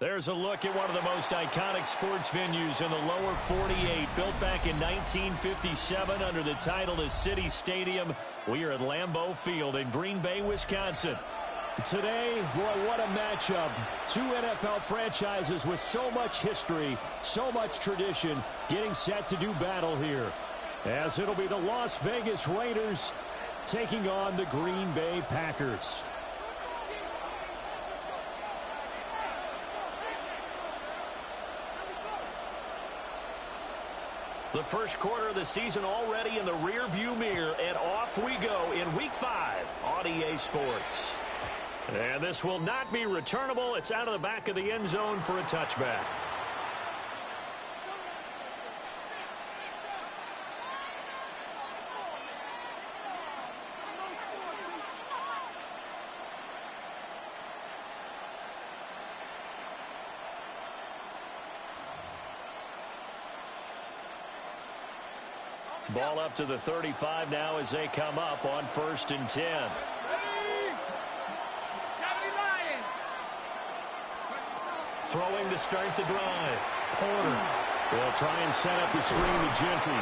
There's a look at one of the most iconic sports venues in the lower 48. Built back in 1957 under the title of City Stadium. We are at Lambeau Field in Green Bay, Wisconsin. Today, boy, what a matchup. Two NFL franchises with so much history, so much tradition, getting set to do battle here. As it'll be the Las Vegas Raiders taking on the Green Bay Packers. The first quarter of the season already in the rear-view mirror, and off we go in Week 5 on EA Sports. And this will not be returnable. It's out of the back of the end zone for a touchback. Ball up to the 35 now as they come up on 1st and 10. Throwing to start the drive. Porter will try and set up the screen to Genty.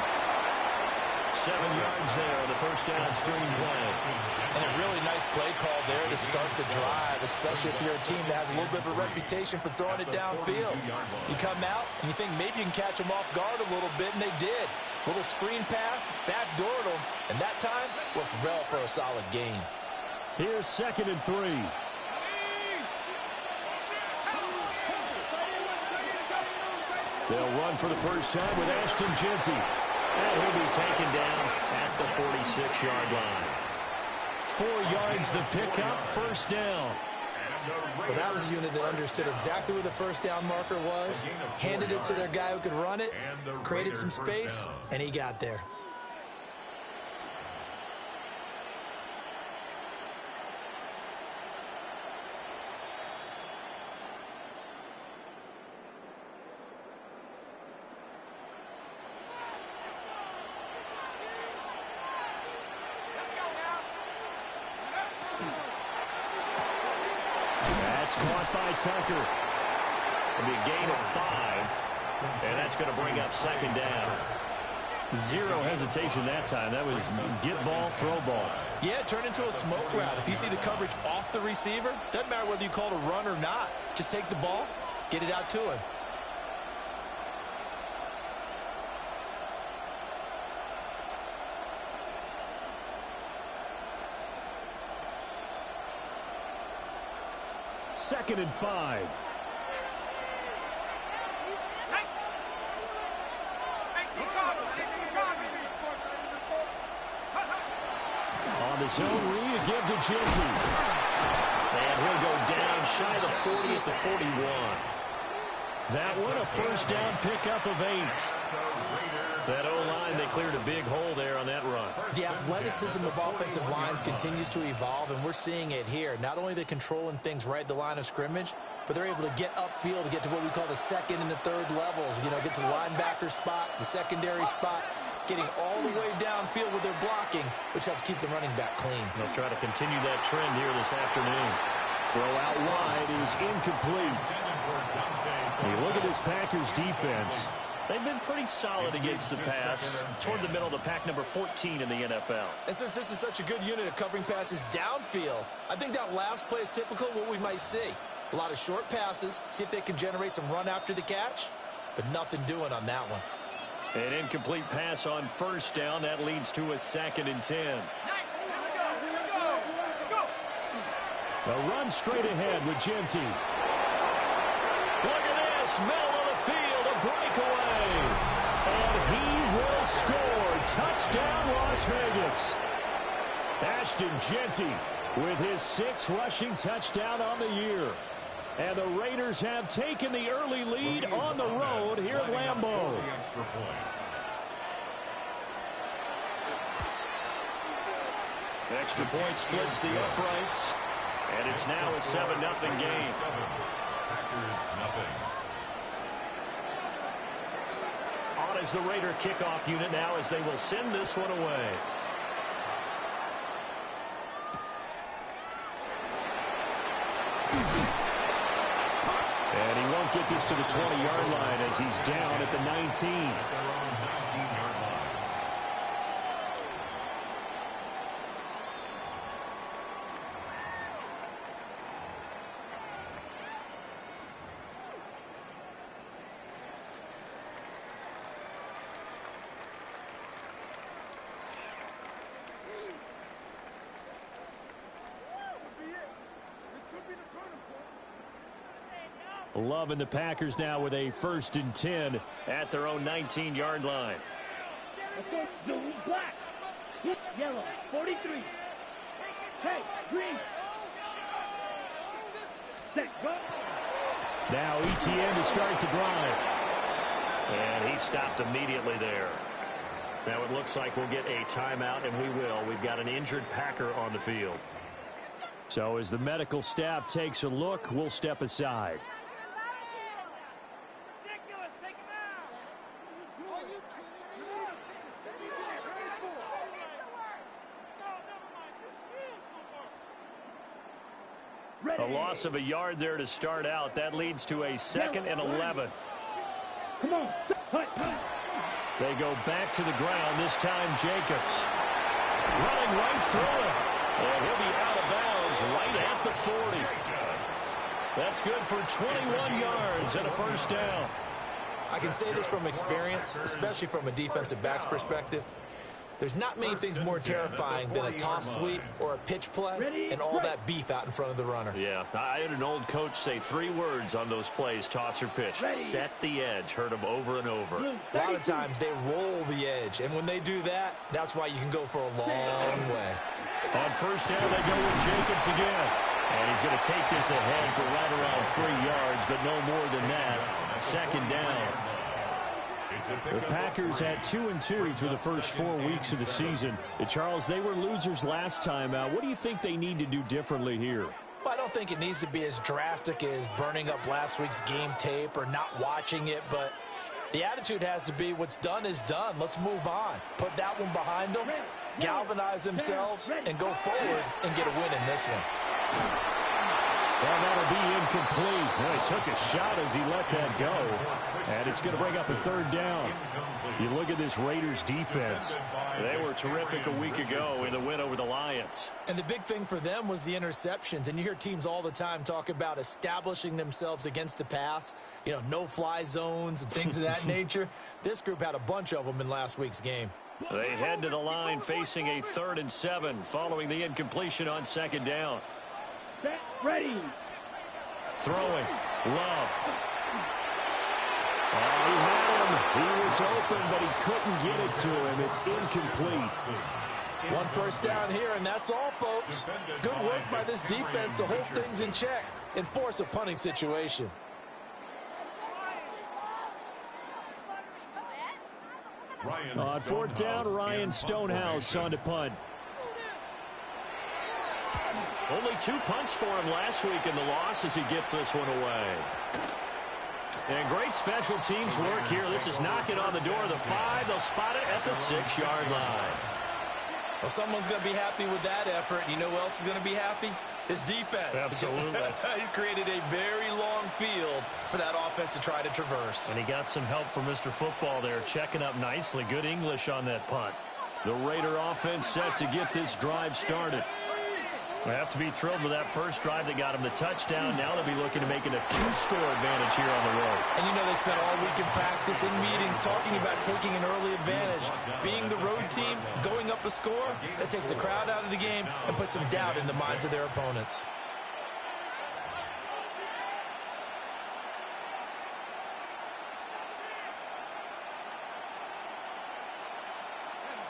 7 yards there on the first down screen play. And a really nice play call there to start the drive, especially if you're a team that has a little bit of a reputation for throwing it downfield. You come out and you think maybe you can catch them off guard a little bit, and they did. Little screen pass, backdoored them, and that time worked well for a solid gain. Here's 2nd and 3. They'll run for the first time with Ashton Genty. And he'll be taken down at the 46-yard line. 4 yards the pickup, 1st down. Well, that was a unit that understood exactly where the first down marker was, handed it to their guy who could run it, created some space, and he got there. Caught by Tucker. It'll be a gain of 5, and that's going to bring up 2nd down. Zero hesitation that time. That was get ball, throw ball. Yeah, turn into a smoke route. If you see the coverage off the receiver, doesn't matter whether you call it a run or not. Just take the ball, get it out to him. Second and 5. On the zone read, a give to Genty. And he'll go down shy of the 40 at the 41. That one a first down pickup of 8. That O-line, they cleared a big hole there on that run. The athleticism of offensive lines continues to evolve, and we're seeing it here. Not only are they controlling things right at the line of scrimmage, but they're able to get upfield to get to what we call the 2nd and the 3rd levels. You know, get to the linebacker spot, the secondary spot, getting all the way downfield with their blocking, which helps keep the running back clean. They'll try to continue that trend here this afternoon. Throw out wide is incomplete. When you look at this Packers defense, they've been pretty solid against the pass, toward the middle of the pack, number 14 in the NFL. And since this is such a good unit of covering passes downfield, I think that last play is typical of what we might see. A lot of short passes, see if they can generate some run after the catch, but nothing doing on that one. An incomplete pass on 1st down. That leads to a 2nd and 10. A run straight ahead with Genty. Look at this, middle of the field, a breakaway. And he will score. Touchdown, Las Vegas. Ashton Genty with his 6th rushing touchdown on the year. And the Raiders have taken the early lead on the road here at Lambeau. Extra point splits the uprights. And it's now a 7-0 game. On is the Raider kickoff unit now as they will send this one away. And he can't get this to the 20-yard line as he's down at the 19. Loving the Packers now with a 1st and 10 at their own 19-yard line. Black, yellow, 43. Hey, green. Set, go. Now ETN to start the drive. And he stopped immediately there. Now it looks like we'll get a timeout, and we will. We've got an injured Packer on the field. So as the medical staff takes a look, we'll step aside. A loss of a yard there to start out. That leads to a 2nd and 11. Come on. They go back to the ground. This time Jacobs running right through it. And he'll be out of bounds right at the 40. That's good for 21 yards and a 1st down. I can say this from experience, especially from a defensive back's perspective. There's not many things more terrifying than a toss sweep or a pitch play and all that beef out in front of the runner. Yeah, I had an old coach say 3 words on those plays, toss or pitch. Set the edge. Heard them over and over. A lot of times they roll the edge, and when they do that, that's why you can go for a long way. On 1st down, they go with Jacobs again. And he's going to take this ahead for right around 3 yards, but no more than that. 2nd down. The Packers had 2-2 through the first 4 weeks of the season. Charles, they were losers last time out. What do you think they need to do differently here? Well, I don't think it needs to be as drastic as burning up last week's game tape or not watching it, but the attitude has to be what's done is done. Let's move on. Put that one behind them, galvanize themselves, and go forward and get a win in this one. Well, that'll be incomplete. Well, he took a shot as he let that go. And it's going to bring up a 3rd down. You look at this Raiders defense. They were terrific a week ago in the win over the Lions. And the big thing for them was the interceptions. And you hear teams all the time talk about establishing themselves against the pass. You know, no-fly zones and things of that nature. This group had a bunch of them in last week's game. They head to the line facing a 3rd and 7 following the incompletion on 2nd down. Ready. Throwing. Love. Oh, he had him. He was open, but he couldn't get it to him. It's incomplete. 1 1st down here, and that's all, folks. Good work by this defense to hold things in check and force a punting situation. On 4th down, Ryan Stonehouse on to punt. Only 2 punts for him last week in the loss as he gets this one away. And great special teams work here. This is knocking on the door of the 5. They'll spot it at the 6-yard line. Well, someone's going to be happy with that effort. You know who else is going to be happy? His defense. Absolutely. He's created a very long field for that offense to try to traverse. And he got some help from Mr. Football there, checking up nicely. Good English on that punt. The Raider offense set to get this drive started. They have to be thrilled with that first drive that got him the touchdown. Now they'll be looking to make it a 2-score advantage here on the road. And you know they spent all week in practice and meetings talking about taking an early advantage. Being the road team, going up a score, that takes the crowd out of the game and puts some doubt in the minds of their opponents.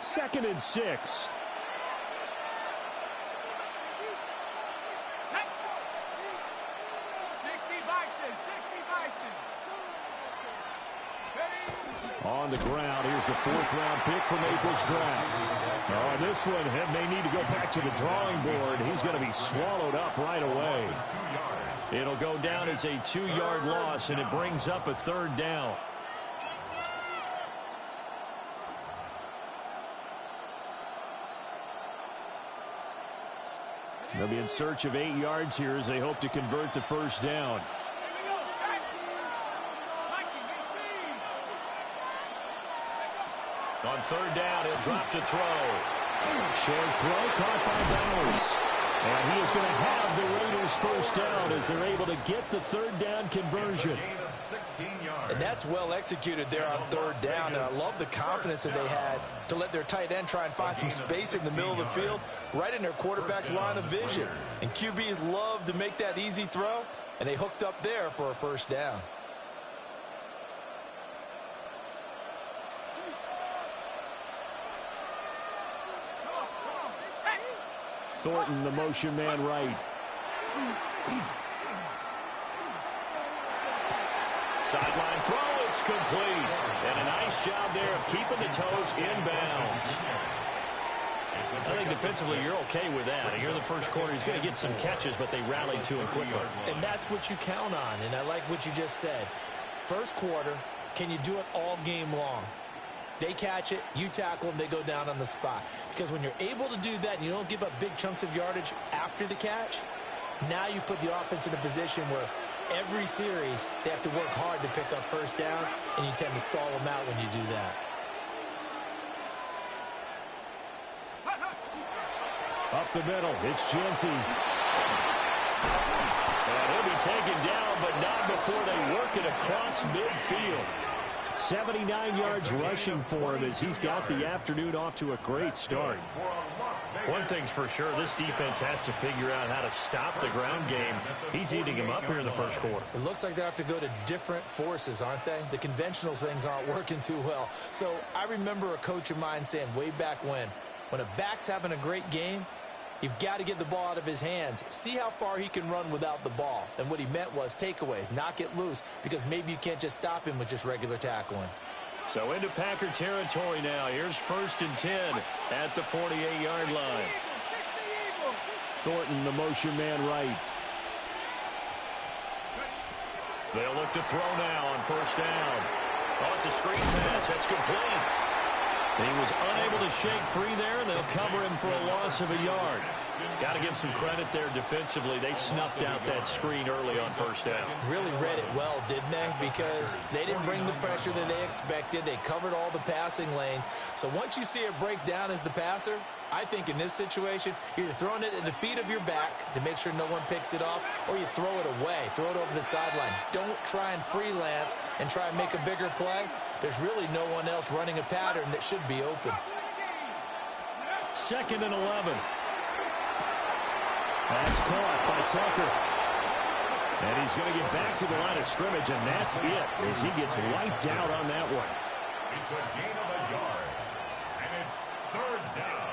Second and 6. On the ground, here's the 4th-round pick from April's draft. Oh, this one may need to go back to the drawing board. He's going to be swallowed up right away. It'll go down as a 2-yard loss, and it brings up a 3rd down. They'll be in search of 8 yards here as they hope to convert the 1st down. On third down, he'll drop to throw. Short throw caught by Bowers. And he is going to have the Raiders first down as they're able to get the third down conversion. And that's well executed there on third down. And I love the confidence that they had to let their tight end try and find some space in the middle of the field, right in their quarterback's line of vision. And QBs love to make that easy throw, and they hooked up there for a first down. Thornton, the motion man right. Sideline throw, it's complete. And a nice job there of keeping the toes inbounds. I think defensively you're okay with that. Here in the first quarter, he's going to get some catches, but they rallied to him quickly. And that's what you count on, and I like what you just said. First quarter, can you do it all game long? They catch it, you tackle them, they go down on the spot. Because when you're able to do that and you don't give up big chunks of yardage after the catch, now you put the offense in a position where every series they have to work hard to pick up first downs, and you tend to stall them out when you do that. Up the middle, it's Genty. And he'll be taken down, but not before they work it across midfield. 79 yards rushing for him as he's got the afternoon off to a great start. One thing's for sure, this defense has to figure out how to stop the ground game. He's eating him up here in the first quarter. It looks like they have to go to different forces, aren't they? The conventional things aren't working too well. So I remember a coach of mine saying way back when a back's having a great game, you've got to get the ball out of his hands. See how far he can run without the ball. And what he meant was takeaways, knock it loose, because maybe you can't just stop him with just regular tackling. So into Packer territory now. Here's 1st and 10 at the 48-yard line. Thornton, the motion man right. They'll look to throw now on first down. Oh, it's a screen pass. That's complete. He was unable to shake free there, and they'll cover him for a loss of a yard. Got to give some credit there defensively. They snuffed out that screen early on first down. Really read it well, didn't they? Because they didn't bring the pressure that they expected. They covered all the passing lanes. So once you see it break down as the passer, I think in this situation, you're either throwing it at the feet of your back to make sure no one picks it off, or you throw it away, throw it over the sideline. Don't try and freelance and try and make a bigger play. There's really no one else running a pattern that should be open. 2nd and 11. That's caught by Tucker. And he's going to get back to the line of scrimmage, and that's it as he gets wiped out on that one. It's a gain of a yard, and it's 3rd down.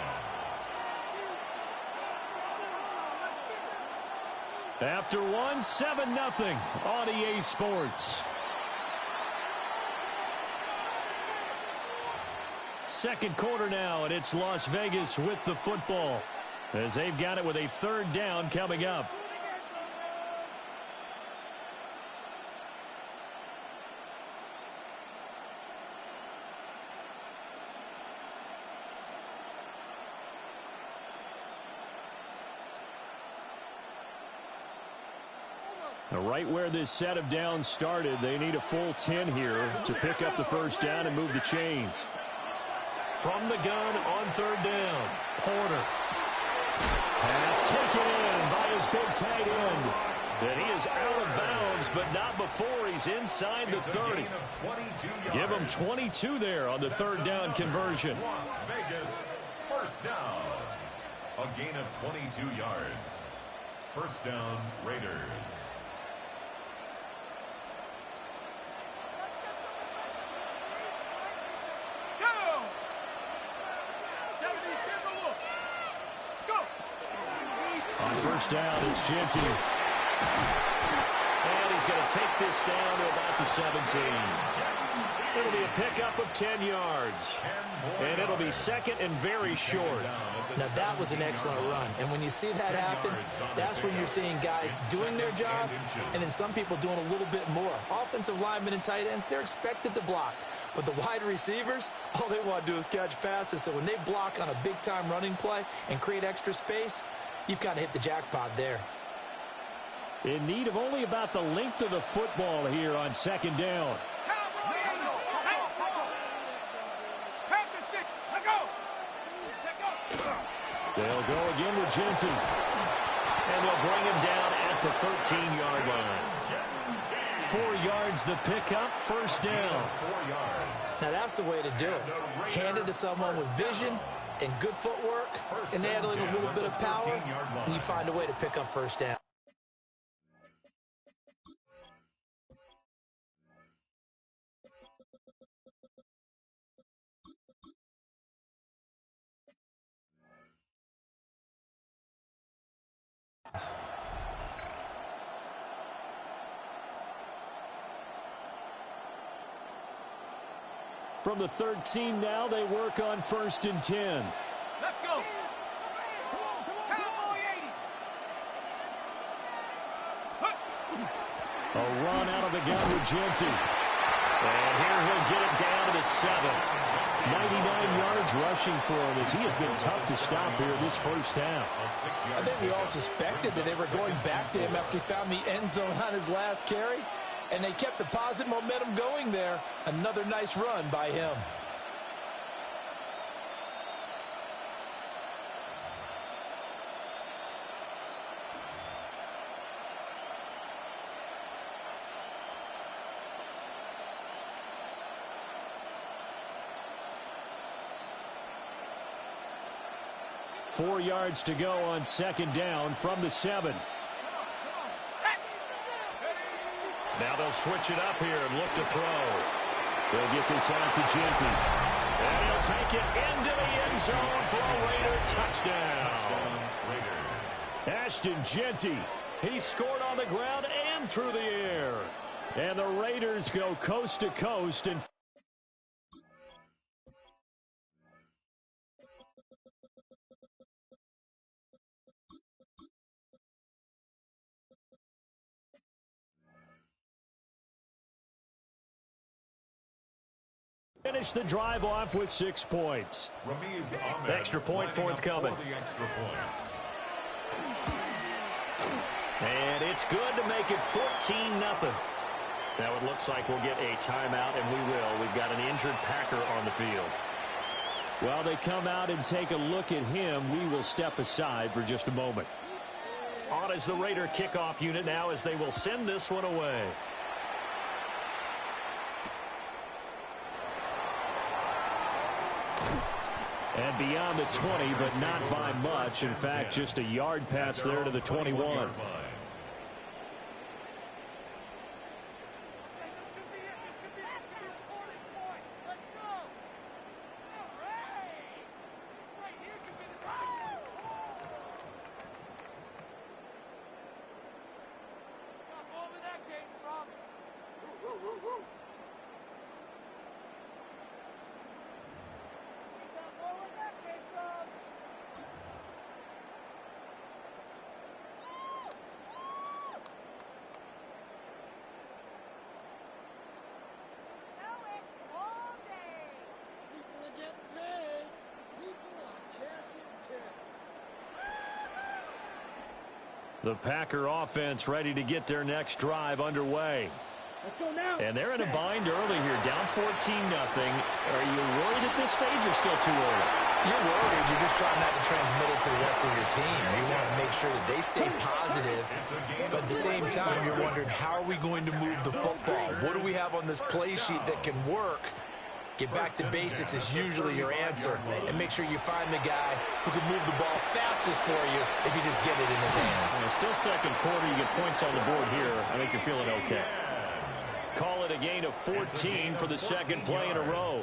After one, 7-0 on EA Sports. Second quarter now, and it's Las Vegas with the football as they've got it with a 3rd down coming up. Right where this set of downs started, they need a full 10 here to pick up the first down and move the chains. From the gun on 3rd down, Porter. Pass taken in by his big tight end. And he is out of bounds, but not before he's inside the 30. Give him 22 there on the 3rd down conversion. Las Vegas, first down. A gain of 22 yards. First down, Raiders. On first down, it's Genty. And he's going to take this down to about the 17. It'll be a pickup of 10 yards. And it'll be 2nd and very short. Now, that was an excellent run. And when you see that happen, that's when you're seeing guys doing their job and then some people doing a little bit more. Offensive linemen and tight ends, they're expected to block. But the wide receivers, all they want to do is catch passes. So when they block on a big-time running play and create extra space, you've got to hit the jackpot there. In need of only about the length of the football here on 2nd down. They'll go again with Genty. And they'll bring him down at the 13-yard line. 4 yards the pickup, first down. 4 yards. Now that's the way to do it. Hand it to someone with vision and good footwork, and add a little bit of power, and you find a way to pick up first down. From the 13 now, they work on 1st and 10. Let's go. Cowboy 80. A run out of the gun with Genty. And here he'll get it down to the 7. 99 yards rushing for him as he has been tough to stop here this first half. I think we all suspected that they were going back to him after he found the end zone on his last carry, and they kept the positive momentum going there. Another nice run by him. Four yards to go on 2nd down from the 7. Now they'll switch it up here and look to throw. They'll get this out to Genty. And he'll take it into the end zone for a Raider touchdown. Ashton Genty. He scored on the ground and through the air. And the Raiders go coast to coast and finish the drive off with 6 points. Extra point forthcoming. And it's good to make it 14-0. Now it looks like we'll get a timeout, and we will. We've got an injured Packer on the field. While they come out and take a look at him, we will step aside for just a moment. On is the Raider kickoff unit now as they will send this one away. And beyond the 20, but not by much. In fact, just a yard pass there to the 21. The Packer offense ready to get their next drive underway. Let's go now. And they're in a bind early here, down 14-0. Are you worried at this stage or still too early? You're worried. You're just trying not to transmit it to the rest of your team. You want to make sure that they stay positive, but at the same time, you're wondering, how are we going to move the football? What do we have on this play sheet that can work? Get back to basics is usually your answer, and make sure you find the guy who can move the ball fastest for you if you just get it in his hands. And still second quarter, you get points on the board here. I think you're feeling okay. Call it a gain of 14 for the second play in a row.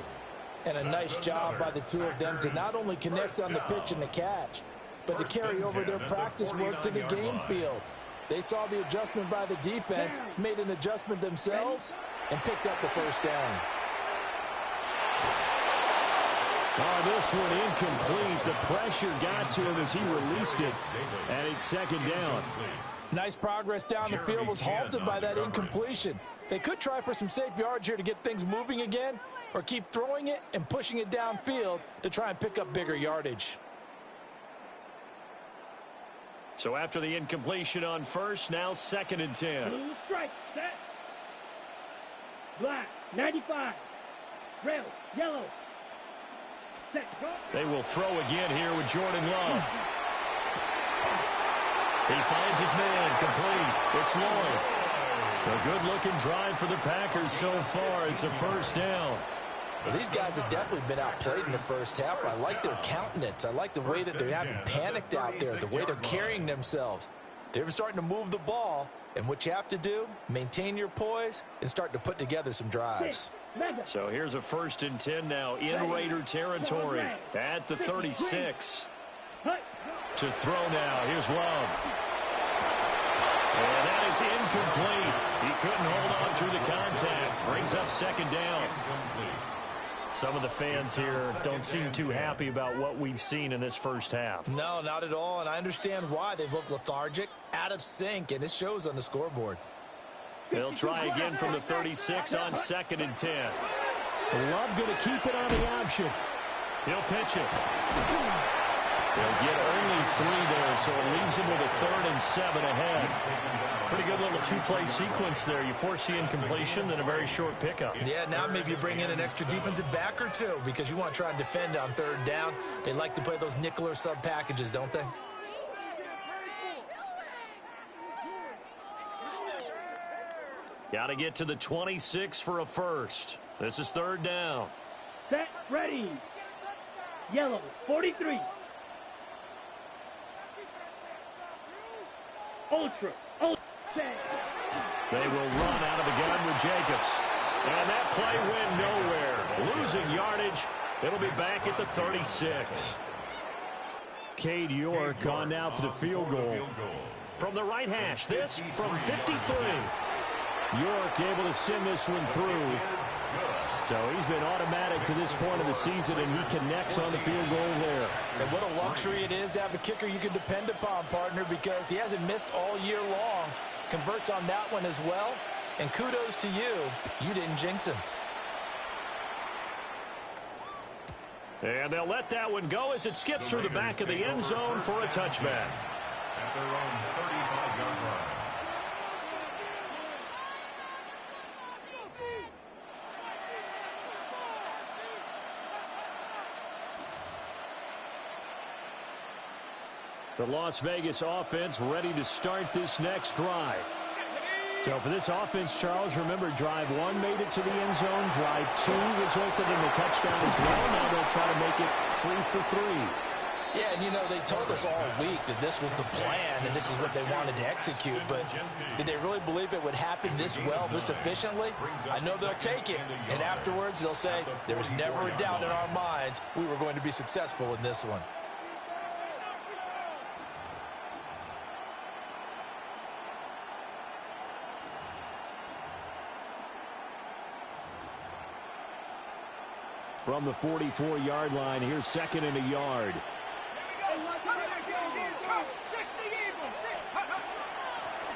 And a nice job by the two of them to not only connect on the pitch and the catch, but to carry over their practice work to the game field. They saw the adjustment by the defense, made an adjustment themselves, and picked up the first down. Oh, this one incomplete. The pressure got to him as he released it, and it's second down. Nice progress down the field was halted by that incompletion. They could try for some safe yards here to get things moving again, or keep throwing it and pushing it downfield to try and pick up bigger yardage. So after the incompletion on first, now 2nd and 10. Blue strike, set. Black, 95. Red, yellow. They will throw again here with Jordan Love. He finds his man, complete. It's Lloyd. A good-looking drive for the Packers so far. It's a first down. Well, these guys have definitely been outplayed in the first half. I like their countenance. I like the way that they haven't panicked out there, the way they're carrying themselves. They're starting to move the ball, and what you have to do, maintain your poise and start to put together some drives. So here's a 1st and 10 now in Raider territory at the 36. To throw now. Here's Love. And that is incomplete. He couldn't hold on through the contact. Brings up 2nd down. Some of the fans here don't seem too happy about what we've seen in this first half. No, not at all, and I understand why. They look lethargic, out of sync, and it shows on the scoreboard. They'll try again from the 36 on 2nd and 10. Love going to keep it on the option. He'll pitch it. They'll get only 3 there, so it leaves him with a 3rd and 7 ahead. Pretty good little 2-play sequence there. You force the incompletion, then a very short pickup. Yeah, now maybe you bring in an extra defensive back or two because you want to try and defend on 3rd down. They like to play those nickel or sub packages, don't they? Got to get to the 26 for a first. This is 3rd down. Set, ready. Yellow, 43. Ultra. Set. They will run out of the gun with Jacobs. And that play went nowhere. Losing yardage. It'll be back at the 36. Cade York on now for the field goal. From the right hash, this from 53. York able to send this one through. So he's been automatic to this point of the season, and he connects on the field goal there. And what a luxury it is to have a kicker you can depend upon, partner, because he hasn't missed all year long. Converts on that one as well. And kudos to you. You didn't jinx him. And they'll let that one go as it skips through the back of the end zone for a touchback. At their own 35-yard line. The Las Vegas offense ready to start this next drive. So for this offense, Charles, remember, drive 1 made it to the end zone. Drive 2 resulted in a touchdown as well. Now they'll try to make it 3 for 3. Yeah, and you know, they told us all week that this was the plan and this is what they wanted to execute, but did they really believe it would happen this well, this efficiently? I know they'll take it, and afterwards they'll say, there was never a doubt in our minds we were going to be successful in this one. From the 44-yard line, here's 2nd and a yard.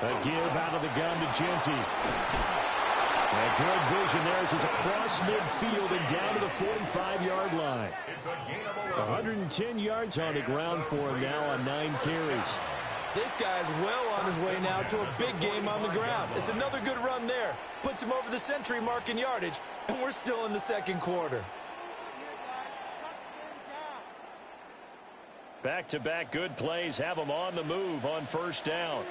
A give out of the gun to Genty. A good vision there as he's across midfield and down to the 45-yard line. 110 yards on the ground for him now on 9 carries. This guy's well on his way now to a big game on the ground. It's another good run there. Puts him over the century mark in yardage, and we're still in the 2nd quarter. Back-to-back good plays have them on the move on 1st down.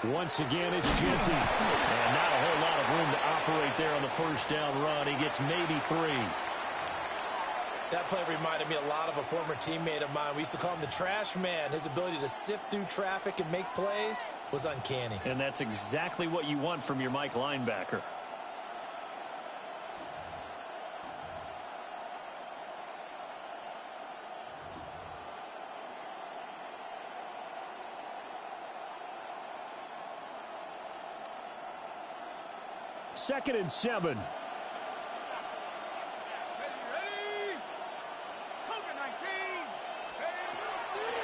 Once again, it's Genty. And not a whole lot of room to operate there on the 1st down run. He gets maybe 3. That play reminded me a lot of a former teammate of mine. We used to call him the trash man. His ability to sift through traffic and make plays was uncanny. And that's exactly what you want from your Mike linebacker. Second and 7.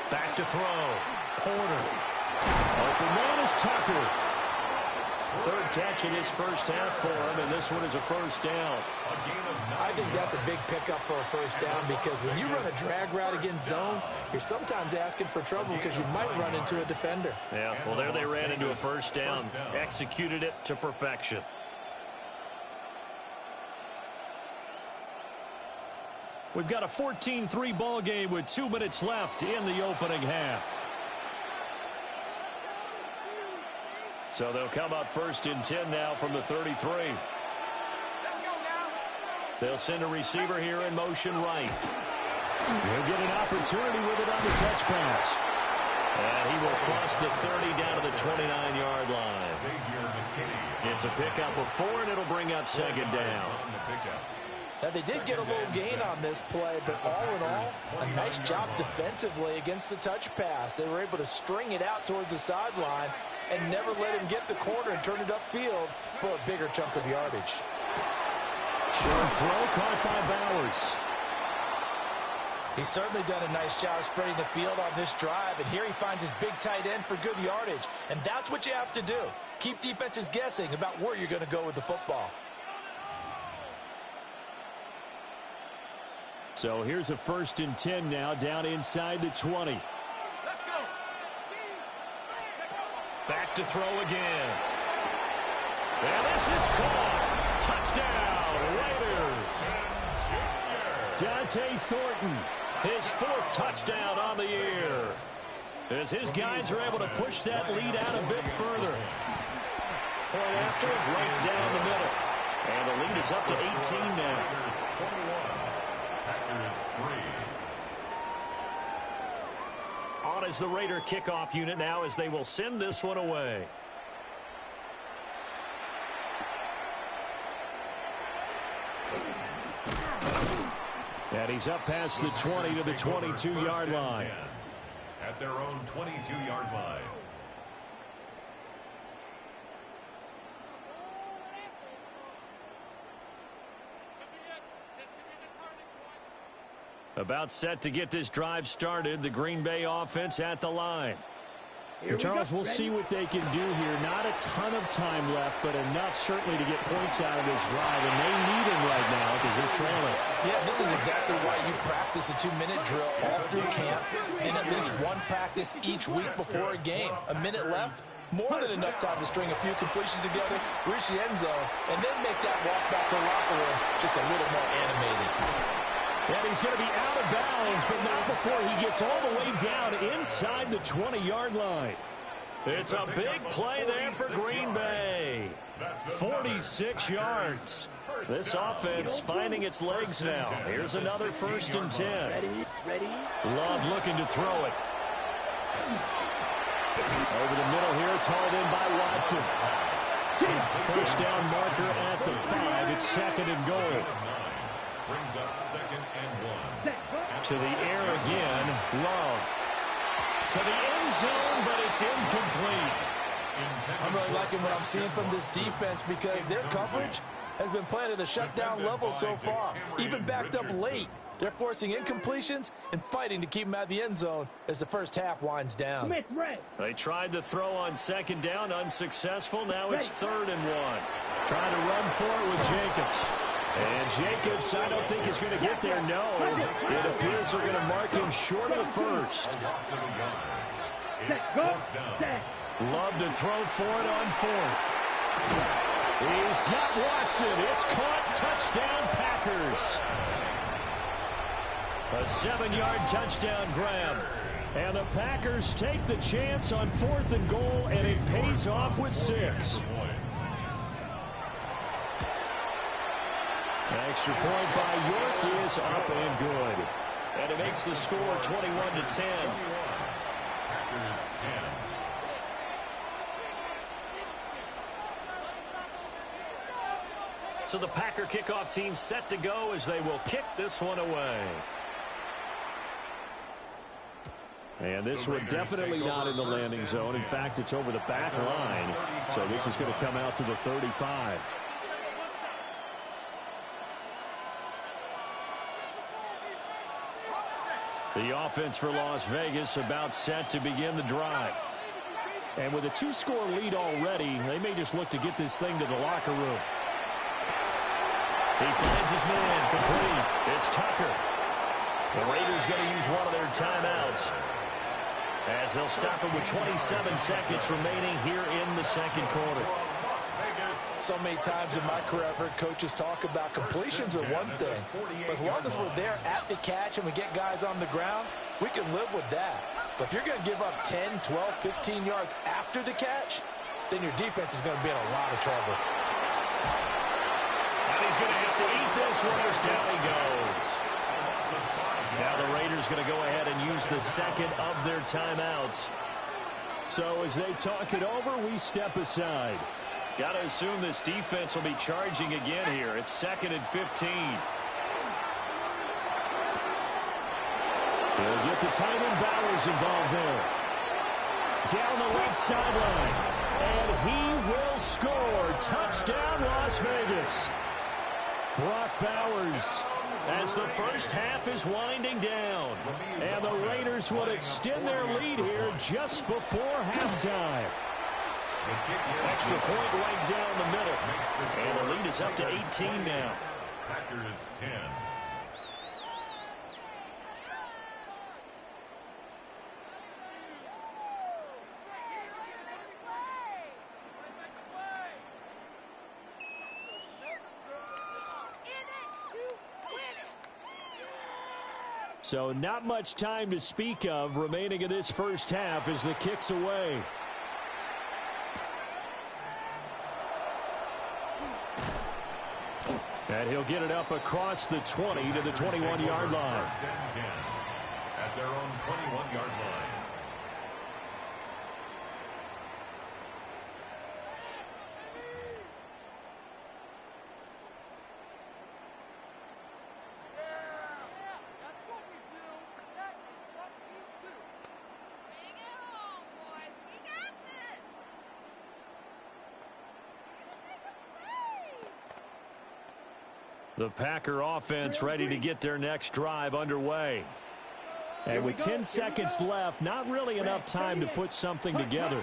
Back to throw. Porter. Open man is Tucker. Third catch in his first half for him, and this one is a first down. I think that's a big pickup for a first down because when you run a drag route against zone, you're sometimes asking for trouble because you might run into a defender. Yeah, well, there they ran into a first down. Executed it to perfection. We've got a 14-3 ball game with 2 minutes left in the opening half. So they'll come up first and 10 now from the 33. They'll send a receiver here in motion right. He'll get an opportunity with it on the touch pass. And he will cross the 30 down to the 29-yard line. It's a pickup of 4, and it'll bring up second down. Now, they did get a little gain on this play, but all in all, a nice job defensively against the touch pass. They were able to string it out towards the sideline and never let him get the corner and turn it upfield for a bigger chunk of yardage. Short throw caught by Bowers. He's certainly done a nice job spreading the field on this drive, and here he finds his big tight end for good yardage. And that's what you have to do. Keep defenses guessing about where you're going to go with the football. So here's a first and 10 now down inside the 20. Let's go. Back to throw again. And this is caught. Touchdown, Raiders. Dante Thornton, his 4th touchdown on the year. As his guys are able to push that lead out a bit further. Point after, right down the middle. And the lead is up to 18 now. On is the Raider kickoff unit now as they will send this one away. And he's up past the 20 to the 22-yard line. At their own 22-yard line. About set to get this drive started. The Green Bay offense at the line. Charles, we'll see what they can do here. Not a ton of time left, but enough certainly to get points out of this drive. And they need him right now because they're trailing. Yeah, this is exactly why you practice a 2-minute drill all through camp and at least one practice each week before a game. A minute left, more than enough time to string a few completions together, reach the end zone, and then make that walk back to the locker room just a little more animated. And he's going to be out of bounds, but not before he gets all the way down inside the 20-yard line. It's a big play there for Green Bay. 46 yards. This offense finding its legs now. Here's another first and 10. Love looking to throw it. Over the middle here, it's hauled in by Watson. First down marker at the 5. It's second and goal. Brings up second and 1. To the air again, Love. To the end zone, but it's incomplete. I'm really liking what I'm seeing from this defense because their coverage has been playing at a shutdown level so far. Even backed up late, they're forcing incompletions and fighting to keep them out of the end zone as the first half winds down. They tried to throw on second down, unsuccessful. Now it's third and 1. Trying to run for it with Jacobs. And Jacobs, I don't think is going to get there. No, it appears they're going to mark him short of the first. Love to throw for it on 4th. He's got Watson. It's caught. Touchdown, Packers. A 7-yard touchdown grab. And the Packers take the chance on 4th and goal, and it pays off with 6. Extra point by York is up and good. And it makes the score 21-10. Packers 10. So the Packer kickoff team set to go as they will kick this one away. And this one definitely not in the landing zone. In fact, it's over the back line. So this is going to come out to the 35. The offense for Las Vegas about set to begin the drive. And with a 2-score lead already, they may just look to get this thing to the locker room. He finds his man complete. It's Tucker. The Raiders going to use one of their timeouts as they'll stop it with 27 seconds remaining here in the second quarter. So many times in my career, I've heard coaches talk about completions are one thing. But as long as we're there at the catch and we get guys on the ground, we can live with that. But if you're going to give up 10, 12, 15 yards after the catch, then your defense is going to be in a lot of trouble. And he's going to have to eat this one as down he goes. Now the Raiders going to go ahead and use the second of their timeouts. So as they talk it over, we step aside. Got to assume this defense will be charging again here. It's 2nd and 15. They'll get the tight end Bowers involved there. Down the left sideline. And he will score. Touchdown, Las Vegas. Brock Bowers, as the first half is winding down. And the Raiders will extend their lead here just before halftime. Extra point right down the middle. And the lead is up to 18 now. Packers 10. So not much time to speak of remaining in this first half as the kick's away. And he'll get it up across the 20 to the 21-yard line. First and 10 at their own 21-yard line. The Packer offense ready to get their next drive underway. And with 10 seconds left, not really enough time to put something together.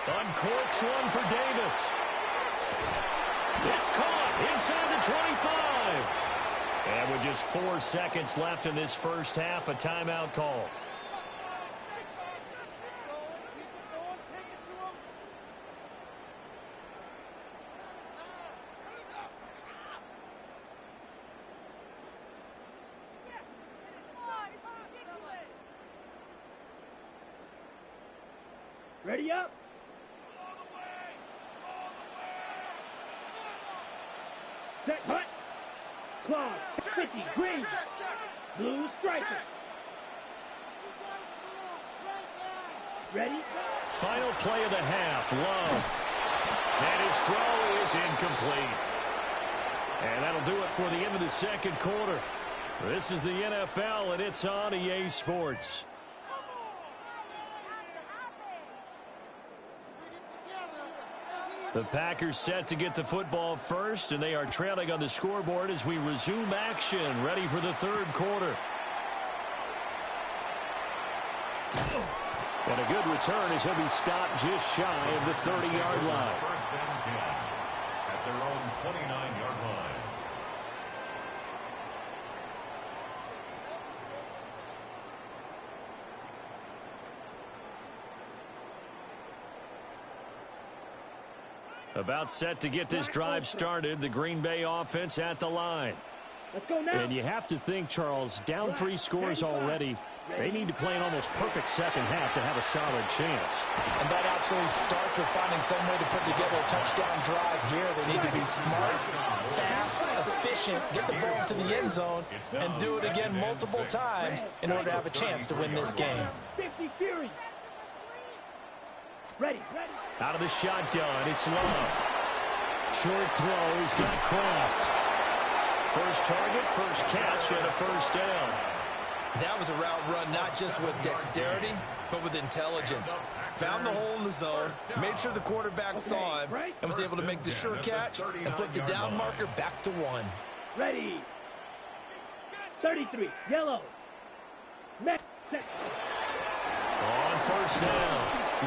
Uncorks one for Davis. It's caught inside the 25. And with just 4 seconds left in this first half, a timeout call. Ready up. Set, hut. Claws, 50, green. Blue striker. Ready? Final play of the half, Love. And his throw is incomplete. And that'll do it for the end of the second quarter. This is the NFL, and it's on EA Sports. The Packers set to get the football first, and they are trailing on the scoreboard as we resume action, ready for the third quarter. And a good return as he'll be stopped just shy of the 30-yard line. First and 10 at their own 29-yard line. About set to get this drive started, the Green Bay offense at the line. Let's go now. And you have to think, Charles, down 3 scores already. They need to play an almost perfect second half to have a solid chance. And that absolutely starts with finding some way to put together a touchdown drive here. They need to be smart, fast, efficient, get the ball to the end zone, and do it again multiple times in order to have a chance to win this game. 50 Fury. Ready. Out of the shotgun, it's Love. Short throw, he's got Kraft. First target, first catch, and a first down. That was a route run not just with dexterity, but with intelligence. Found the hole in the zone, made sure the quarterback saw him, and was able to make the sure catch and flip the down marker back to 1. Ready. 33, yellow. Set. On first down,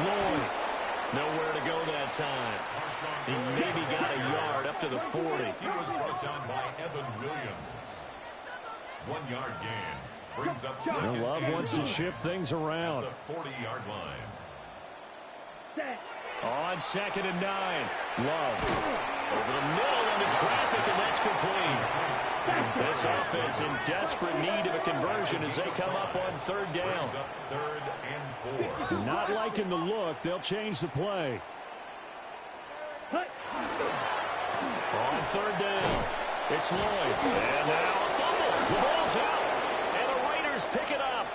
Lloyd. Nowhere to go that time. He maybe got a yard up to the 40. He was brought down by Evan Williams. 1 yard gain. Brings up second. Love wants to shift things around. The 40-yard line. On 2nd and 9. Love. Over the middle into traffic, and that's complete. This offense in desperate need of a conversion as they come up on 3rd down. Up 3rd and 4. Not liking the look. They'll change the play. On 3rd down, it's Lloyd. And now a fumble. The ball's out. And the Raiders pick it up.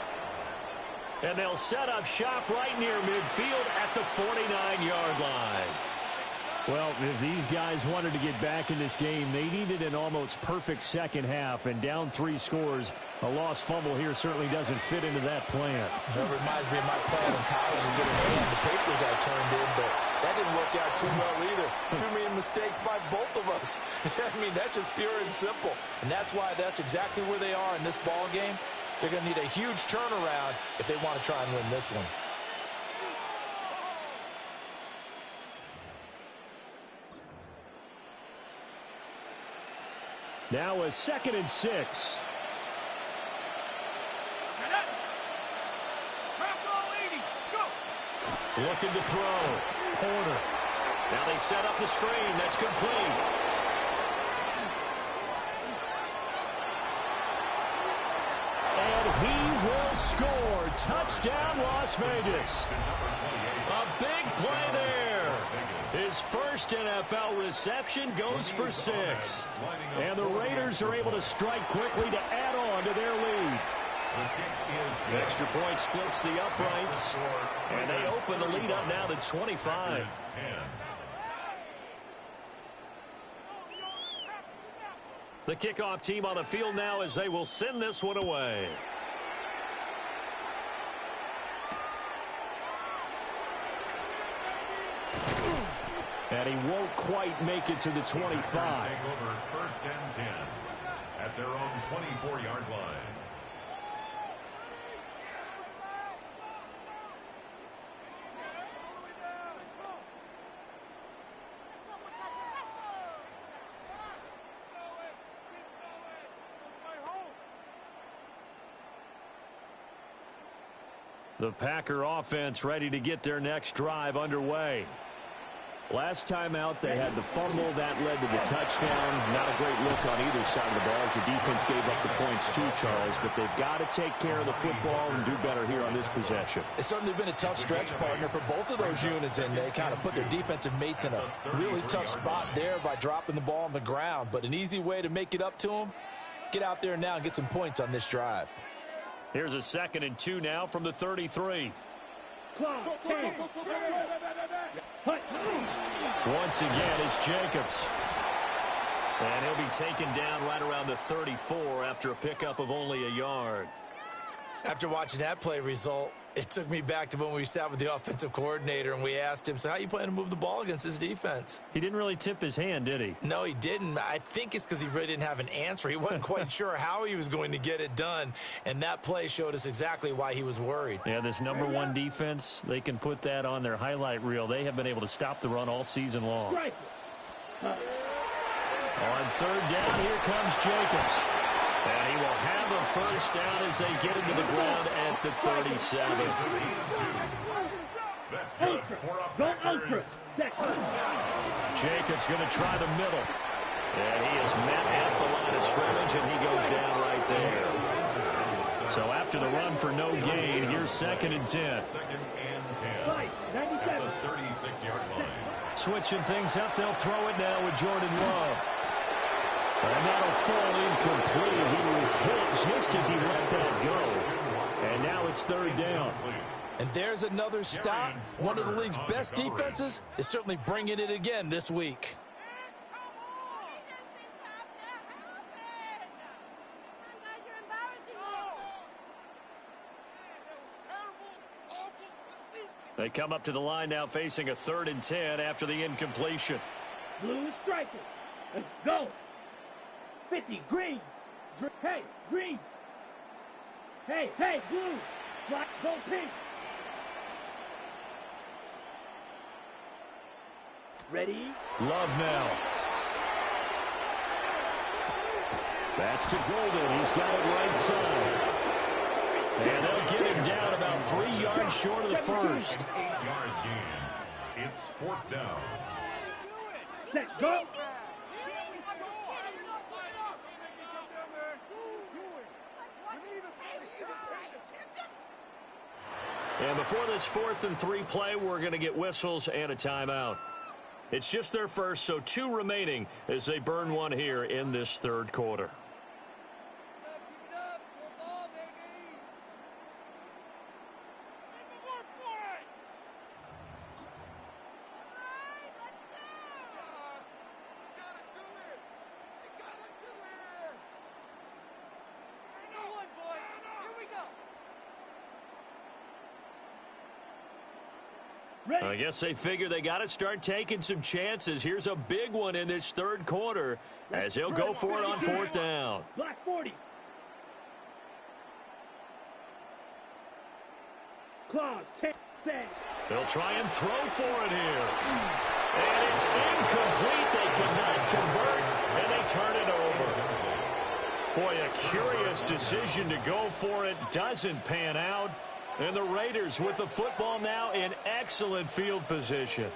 And they'll set up shop right near midfield at the 49-yard line. Well, if these guys wanted to get back in this game, they needed an almost perfect second half. And down 3 scores, a lost fumble here certainly doesn't fit into that plan. That reminds me of my plan in college and getting A on the papers I turned in, but that didn't work out too well either. Too many mistakes by both of us. I mean, that's just pure and simple. And that's why that's exactly where they are in this ball game. They're going to need a huge turnaround if they want to try and win this one. Now a 2nd and 6. Looking to throw. Porter. Now they set up the screen. That's complete. And he will score. Touchdown, Las Vegas. A big play there. His first NFL reception goes for 6. And the Raiders are able to strike quickly to add on to their lead. The extra point splits the uprights. And they open the lead up now to 25. The kickoff team on the field now as they will send this one away. And he won't quite make it to the 25. Take over 1st and 10 at their own 24-yard line. The Packer offense ready to get their next drive underway. Last time out, they had the fumble. That led to the touchdown. Not a great look on either side of the ball as the defense gave up the points too, Charles. But they've got to take care of the football and do better here on this possession. It's certainly been a tough stretch, partner, for both of those units, and they kind of put their defensive mates in a really tough spot there by dropping the ball on the ground. But an easy way to make it up to them, get out there now and get some points on this drive. Here's a 2nd and 2 now from the 33. Once again, it's Jacobs. And he'll be taken down right around the 34 after a pickup of only a yard. After watching that play result, it took me back to when we sat with the offensive coordinator and we asked him, so how you plan to move the ball against this defense? He didn't really tip his hand, did he? No, he didn't. I think it's because he really didn't have an answer. He wasn't quite sure how he was going to get it done, and that play showed us exactly why he was worried. Yeah, this number 1 defense, they can put that on their highlight reel. They have been able to stop the run all season long. On 3rd down, here comes Jacobs. And he will have a first down as they get into the ground at the 37. That's good for a Packers. Jacobs going to try the middle. And he is met at the line of scrimmage, and he goes down right there. So after the run for no gain, here's 2nd and 10. 2nd and 10 at the 36-yard line. Switching things up, they'll throw it now with Jordan Love. And that'll fall incomplete. He was hit just as he let that go. And now it's 3rd down. And there's another stop. One of the league's best defenses is certainly bringing it again this week. They come up to the line now facing a 3rd and 10 after the incompletion. Blue striker. Let's go. 50, green. Hey, green. Hey, blue. Black, go pink. Ready? Love now. That's to Golden. He's got it right side. And they'll get him down about 3 yards short of the first. 8-yard gain. It's 4th down. Set, go. And before this 4th and 3 play, we're going to get whistles and a timeout. It's just their first, so 2 remaining as they burn one here in this 3rd quarter. I guess they figure they got to start taking some chances. Here's a big one in this 3rd quarter as he'll go for it on 4th down. Black 40. Claws, 10, set. They'll try and throw for it here. And it's incomplete. They cannot convert, and they turn it over. Boy, a curious decision to go for it. Doesn't pan out. And the Raiders with the football now in excellent field position.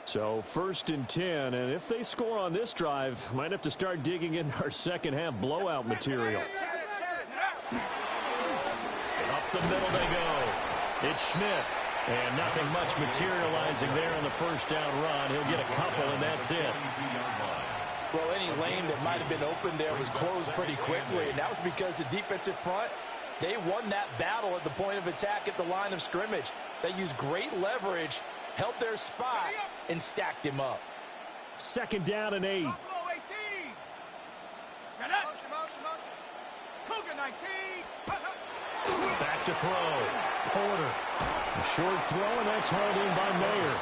So 1st and 10, and if they score on this drive, might have to start digging in our second half blowout material. Up the middle they go. It's Schmidt. And nothing much materializing there on the 1st down run. He'll get a couple, and that's it. Well, any lane that might have been open there was closed pretty quickly, and that was because the defensive front, they won that battle at the point of attack at the line of scrimmage. They used great leverage, held their spot, and stacked him up. 2nd down and 8. Set up. Cougar 19. Back to throw. Porter. A short throw, and that's hauled in by Mayer.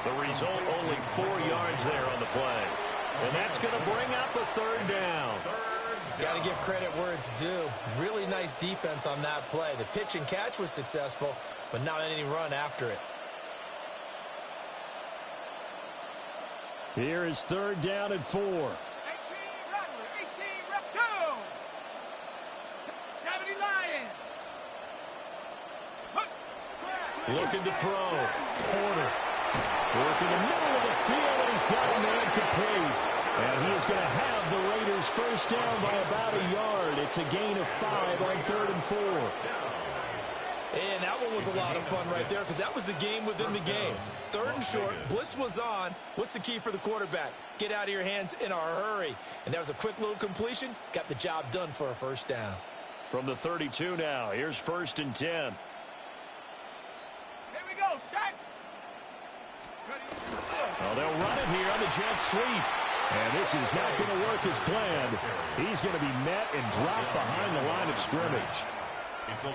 The result, only 4 yards there on the play. And that's going to bring up a 3rd down. Got to give credit where it's due. Really nice defense on that play. The pitch and catch was successful, but not any run after it. Here is 3rd down and 4. 18, Rattler, 18, go. 70 Lions. Looking to throw. Porter. Working the middle of the field, and he's got a man complete. And he is going to have the Raiders 1st down by about a yard. It's a gain of 5 on 3rd and 4. And that one was a lot of fun right there because that was the game within the game. 3rd and short, blitz was on. What's the key for the quarterback? Get out of your hands in a hurry. And that was a quick little completion. Got the job done for a 1st down. From the 32 now, here's 1st and 10. Here we go, set. Oh, they'll run it here on the jet sweep. And this is not going to work as planned. He's going to be met and dropped behind the line of scrimmage.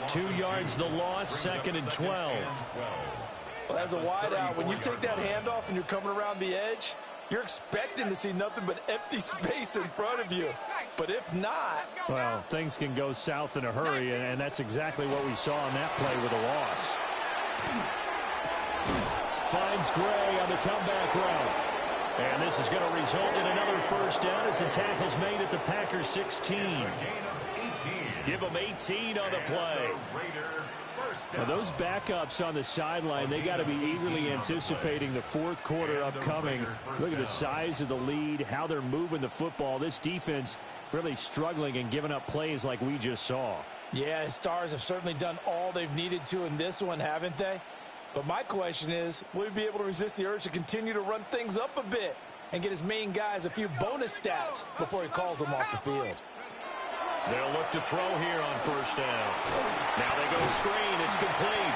2 yards the loss, 2nd and 12. Well, as a wideout, when you take that handoff and you're coming around the edge, you're expecting to see nothing but empty space in front of you. But if not... Well, things can go south in a hurry, and that's exactly what we saw on that play with a loss. Finds Gray on the comeback route. And this is going to result in another 1st down as the tackle's made at the Packers 16. Give them 18 on the play. Now those backups on the sideline, they got to be eagerly anticipating the 4th quarter upcoming. Look at the size of the lead, how they're moving the football. This defense really struggling and giving up plays like we just saw. Yeah, Stars have certainly done all they've needed to in this one, haven't they? But my question is, will he be able to resist the urge to continue to run things up a bit and get his main guys a few bonus stats before he calls them off the field? They'll look to throw here on 1st down. Now they go screen. It's complete.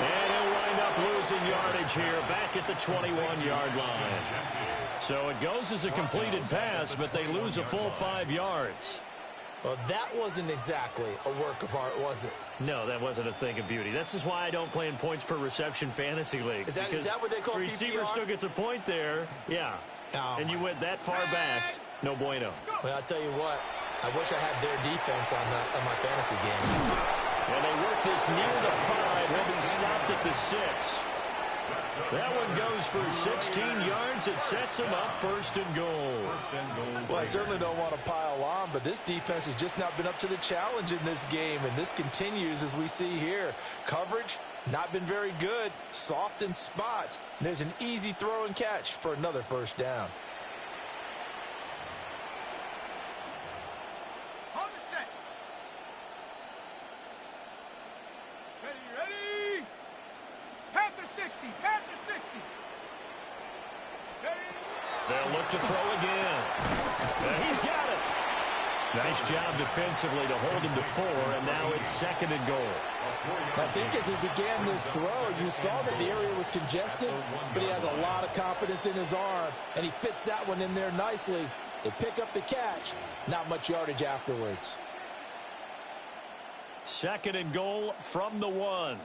And he'll wind up losing yardage here back at the 21-yard line. So it goes as a completed pass, but they lose a full 5 yards. Well, that wasn't exactly a work of art, was it? No, that wasn't a thing of beauty. This is why I don't play in points per reception fantasy leagues. Is that what they call the receiver PPR? still gets a point there. Yeah. Oh, and you went that far back. No bueno. Well, I'll tell you what. I wish I had their defense on my fantasy game. And they work this near the 5. He'll be stopped at the 6. That one goes for 16 yards. It sets him up first and goal. Well, I certainly don't want to pile on, but this defense has just not been up to the challenge in this game, and this continues as we see here. Coverage, not been very good, soft in spots. There's an easy throw and catch for another first down. On the set. Ready. Panther 60. Panther 60. Ready. They'll look to throw again. He's got it. Nice job defensively to hold him to 4, and now it's second and goal. I think as he began this throw, you saw that the area was congested, but he has a lot of confidence in his arm, and he fits that one in there nicely. They pick up the catch, not much yardage afterwards. Second and goal from the 1.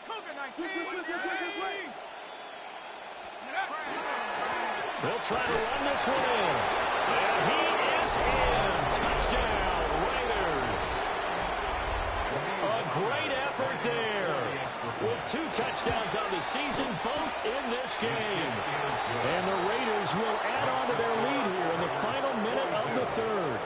Cougar 19. They'll try to run this one in. And he is in. Touchdown, Raiders. A great effort there. With 2 touchdowns on the season, both in this game. And the Raiders will add on to their lead here in the final minute of the 3rd.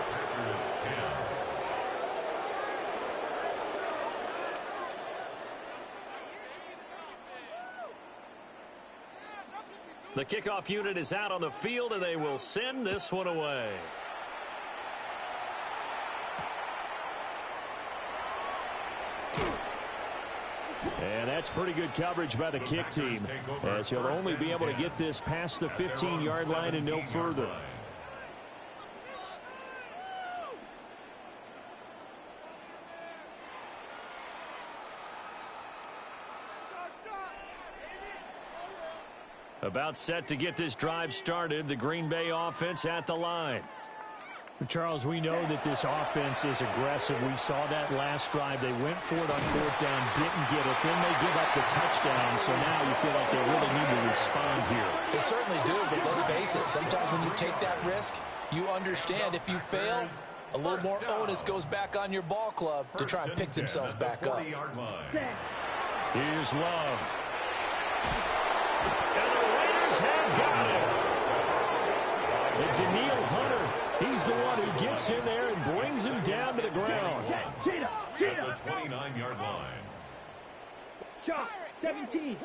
The kickoff unit is out on the field, and they will send this one away. And that's pretty good coverage by the kick team, as he'll only be able to get this past the 15-yard line and no further. About set to get this drive started, the Green Bay offense at the line. Charles, we know that this offense is aggressive. We saw that last drive. They went for it on 4th down, didn't get it. Then they give up the touchdown, so now you feel like they really need to respond here. They certainly do, but let's face it, sometimes when you take that risk, you understand if you fail, a little more onus goes back on your ball club to try and pick themselves back up. Here's Love. And the Raiders have got it. And Daniil Hunter, he's the one who gets in there and brings him down to the ground. At the 29-yard line. Shot. 17.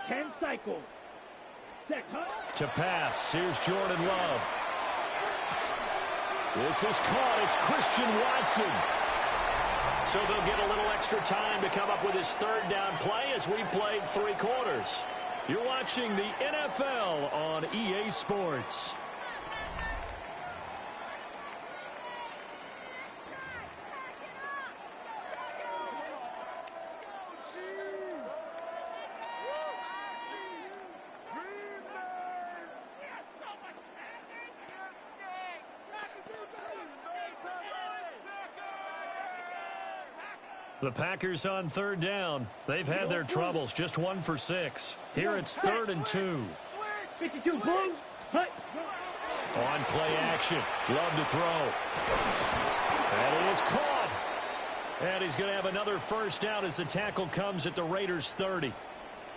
10 cycles. Set. To pass, here's Jordan Love. This is caught. It's Christian Watson. So they'll get a little extra time to come up with his 3rd down play as we played 3 quarters. You're watching the NFL on EA Sports. The Packers on 3rd down. They've had their troubles, just 1 for 6. Here it's 3rd and 2. 52 Bulls. On play action. Love to throw. And it is caught. And he's going to have another first down as the tackle comes at the Raiders' 30.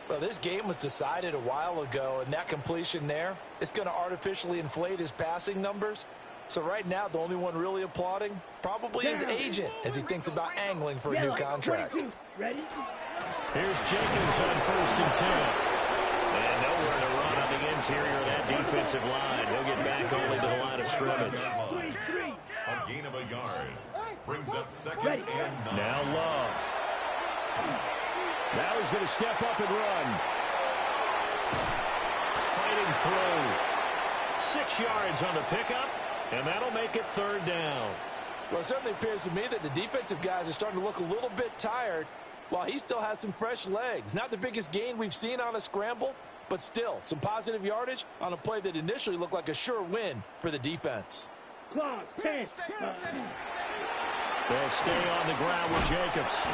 Well, this game was decided a while ago, and that completion there, it's going to artificially inflate his passing numbers. So right now, the only one really applauding probably his agent as he thinks about angling for a new contract. Ready? Here's Jenkins on 1st and 10. And nowhere to run on the interior of that defensive line. He'll get back only to the line of scrimmage. A gain of a yard. Brings up 2nd and 9. Now Love. Now he's going to step up and run. Fighting through. 6 yards on the pickup. And that'll make it 3rd down. Well, it certainly appears to me that the defensive guys are starting to look a little bit tired while he still has some fresh legs. Not the biggest gain we've seen on a scramble, but still some positive yardage on a play that initially looked like a sure win for the defense. Clause 10. They'll stay on the ground with Jacobs.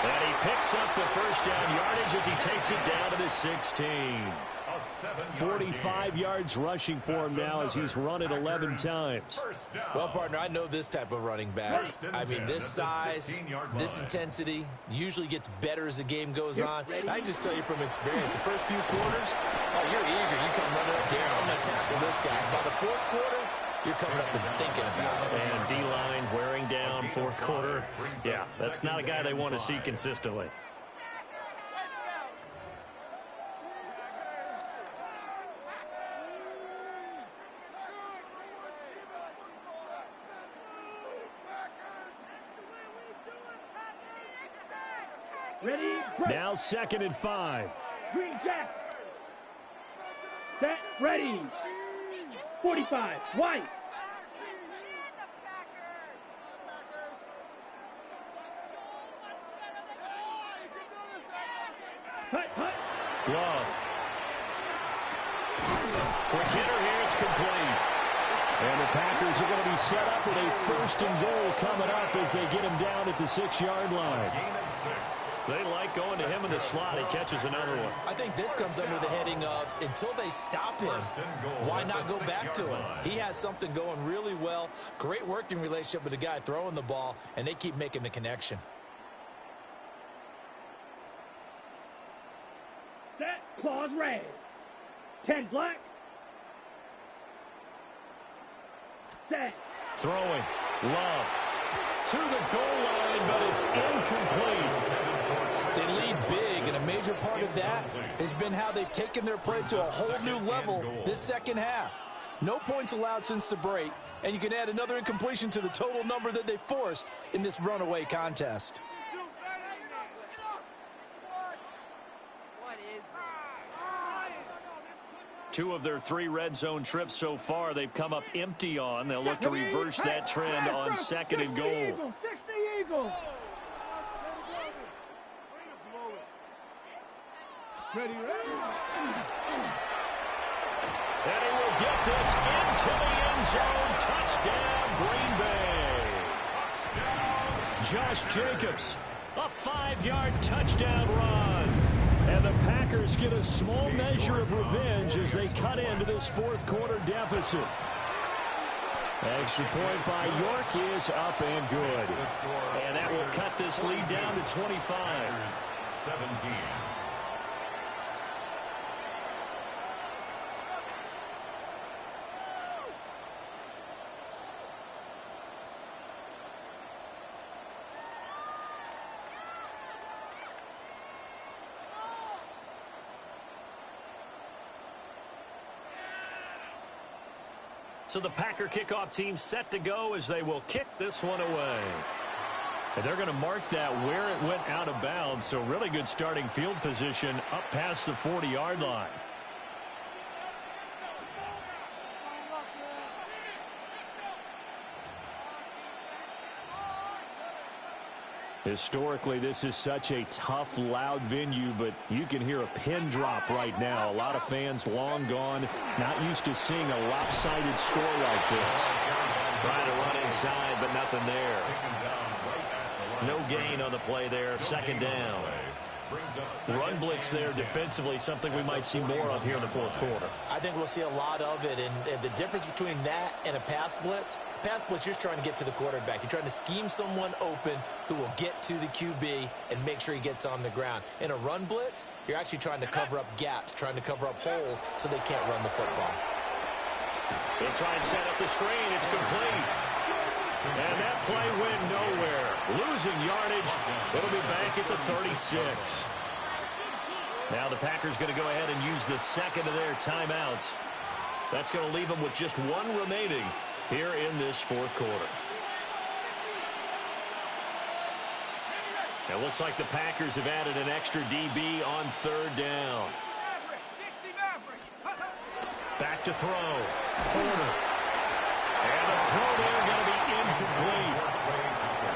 And he picks up the first down yardage as he takes it down to the 16. 45 yards rushing for him now as he's run it 11 times. Well, partner, I know this type of running back. I mean, this size, this intensity usually gets better as the game goes on. I can just tell you from experience, the first few quarters, oh, you're eager. You come running up there. I'm going to tackle this guy. By the fourth quarter, you're coming up and thinking about it. And D-line wearing down fourth quarter. Yeah, that's not a guy they want to see consistently. Ready, break. Now 2nd and 5. Green Jack. Set, ready. 45, white. Hut, hut. Love. Quick hitter here, it's complete. And the Packers are going to be set up with a 1st and goal coming up as they get him down at the 6-yard line. They like going to him in the slot. He catches another one. I think this comes under the heading of, until they stop him, why not go back to him? He has something going really well. Great working relationship with the guy throwing the ball, and they keep making the connection. Set, clause red. 10 black. Set. Throwing. Love. To the goal line, but it's incomplete. They lead big, and a major part of that has been how they've taken their play to a whole new level this second half. No points allowed since the break, and you can add another incompletion to the total number that they forced in this runaway contest. Two of their 3 red zone trips so far, they've come up empty on. They'll look to reverse that trend on 2nd and goal. 60 Eagles. Ready, ready. And he will get this into the end zone. Touchdown, Green Bay. Josh Jacobs, a 5-yard touchdown run. And the Packers get a small measure of revenge as they cut into this 4th quarter deficit. Extra point by York is up and good. And that will cut this lead down to 25. 17. So the Packer kickoff team set to go as they will kick this one away. And they're going to mark that where it went out of bounds. So really good starting field position up past the 40-yard line. Historically, this is such a tough, loud venue, but you can hear a pin drop right now. A lot of fans long gone, not used to seeing a lopsided score like this. Trying to run inside, but nothing there. No gain on the play there. 2nd down. Run blitz there defensively, something we might see more of here in the 4th quarter. I think we'll see a lot of it, and the difference between that and a pass blitz, you're trying to get to the quarterback. You're trying to scheme someone open who will get to the QB and make sure he gets on the ground. In a run blitz, you're actually trying to cover up gaps, trying to cover up holes so they can't run the football. They'll try and set up the screen. It's complete. And that play went nowhere. Losing yardage. It'll be back at the 36. Now the Packers going to go ahead and use the 2nd of their timeouts. That's going to leave them with just 1 remaining here in this 4th quarter. It looks like the Packers have added an extra DB on 3rd down. Back to throw. Corner. And the throw there going to be incomplete.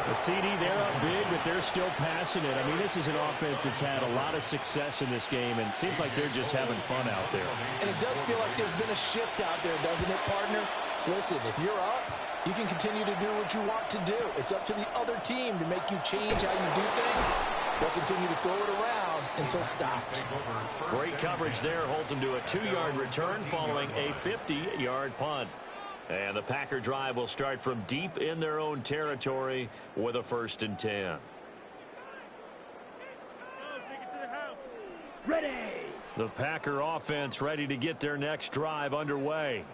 The CD, they're up big, but they're still passing it. I mean, this is an offense that's had a lot of success in this game, and it seems like they're just having fun out there. And it does feel like there's been a shift out there, doesn't it, partner? Listen, if you're up, you can continue to do what you want to do. It's up to the other team to make you change how you do things. They'll continue to throw it around until stopped. Great coverage there. Holds them to a 2-yard return following a 50-yard punt. And the Packer drive will start from deep in their own territory with a 1st and 10. Ready. The Packer offense ready to get their next drive underway.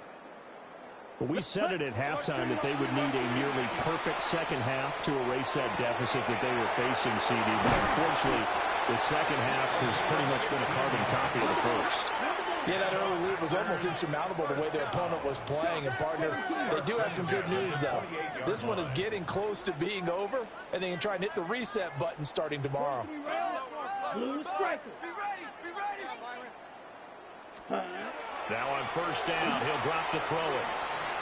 We said it at halftime that they would need a nearly perfect second half to erase that deficit that they were facing, CD. But unfortunately, the second half has pretty much been a carbon copy of the first. Yeah, that early lead was almost insurmountable the way their opponent was playing. And, partner, they do have some good news, though. This one is getting close to being over, and they can try and hit the reset button starting tomorrow. Blue striker. Now on 1st down, he'll drop to throw it.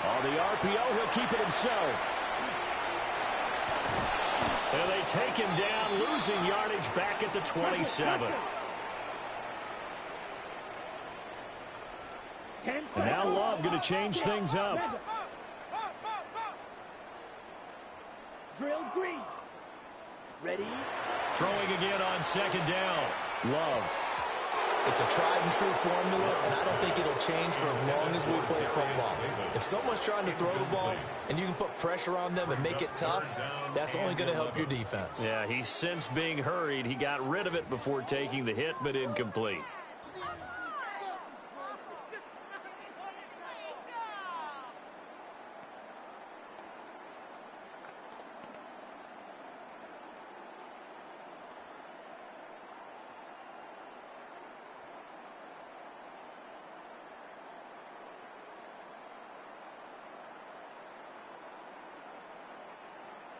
On the RPO, he'll keep it himself. And they take him down, losing yardage back at the 27. And now Love going to change things up. Drill green. Ready. Throwing again on 2nd down. Love. It's a tried-and-true formula, and I don't think it'll change for as long as we play football. If someone's trying to throw the ball and you can put pressure on them and make it tough, that's only going to help your defense. Yeah, he's since being hurried. He got rid of it before taking the hit, but incomplete.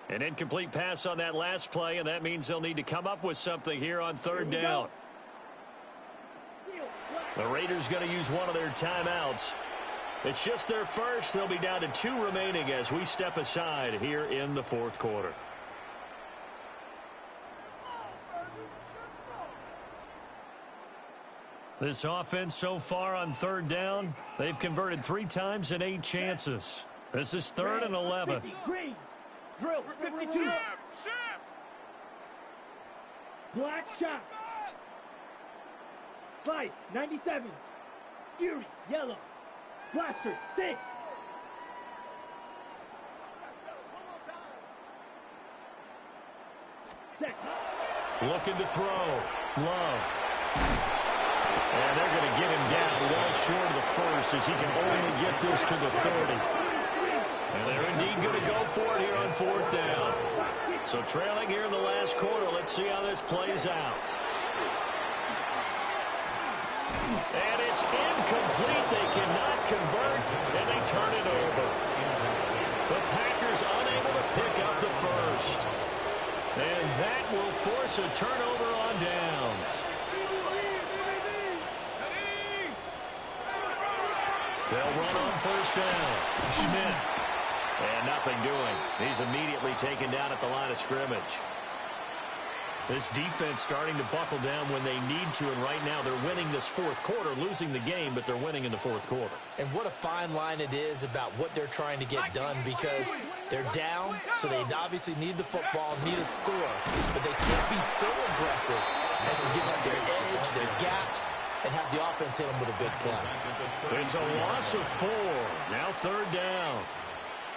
An incomplete pass on that last play, and that means they'll need to come up with something here on 3rd down. The Raiders going to use one of their timeouts. It's just their first. They'll be down to 2 remaining as we step aside here in the 4th quarter. This offense so far on 3rd down, they've converted 3 times in 8 chances. This is 3rd and 11. Green. Drill 52. Black shot. Slice 97. Fury yellow. Blaster 6. Second. Looking to throw. Love. And they're going to get him down well short of the first as he can only get this to the 30. And they're indeed going to go for it here on 4th down. So trailing here in the last quarter. Let's see how this plays out. And it's incomplete. They cannot convert, and they turn it over. The Packers unable to pick up the first. And that will force a turnover on downs. They'll run on 1st down. Schmidt. And nothing doing. He's immediately taken down at the line of scrimmage. This defense starting to buckle down when they need to, and right now they're winning this 4th quarter, losing the game, but they're winning in the 4th quarter. And what a fine line it is about what they're trying to get done, because they're down, so they obviously need the football, need a score, but they can't be so aggressive as to give up their edge, their gaps, and have the offense hit them with a big play. It's a loss of 4. Now 3rd down.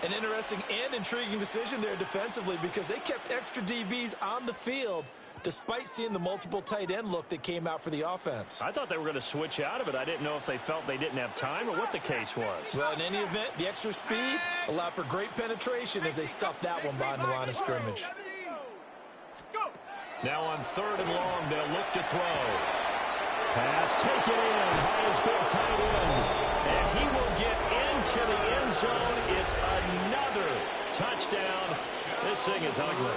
An interesting and intriguing decision there defensively, because they kept extra DBs on the field despite seeing the multiple tight end look that came out for the offense. I thought they were going to switch out of it. I didn't know if they felt they didn't have time or what the case was. Well, in any event, the extra speed allowed for great penetration as they stuffed that one behind the line of scrimmage. Now on 3rd and long, they'll look to throw. Pass taken in by his big tight end. And he will get into the end zone. It's another touchdown. This thing is ugly.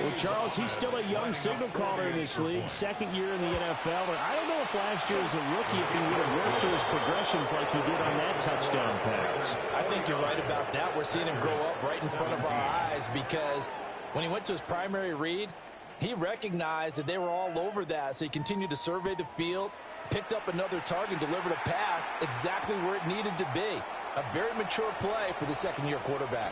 Well, Charles, he's still a young signal caller in this league, 2nd year in the NFL. But I don't know if last year as a rookie, if he would have worked through his progressions like he did on that touchdown pass. I think you're right about that. We're seeing him grow up right in front of our eyes, because when he went to his primary read, he recognized that they were all over that, so he continued to survey the field, picked up another target, delivered a pass exactly where it needed to be. A very mature play for the second-year quarterback.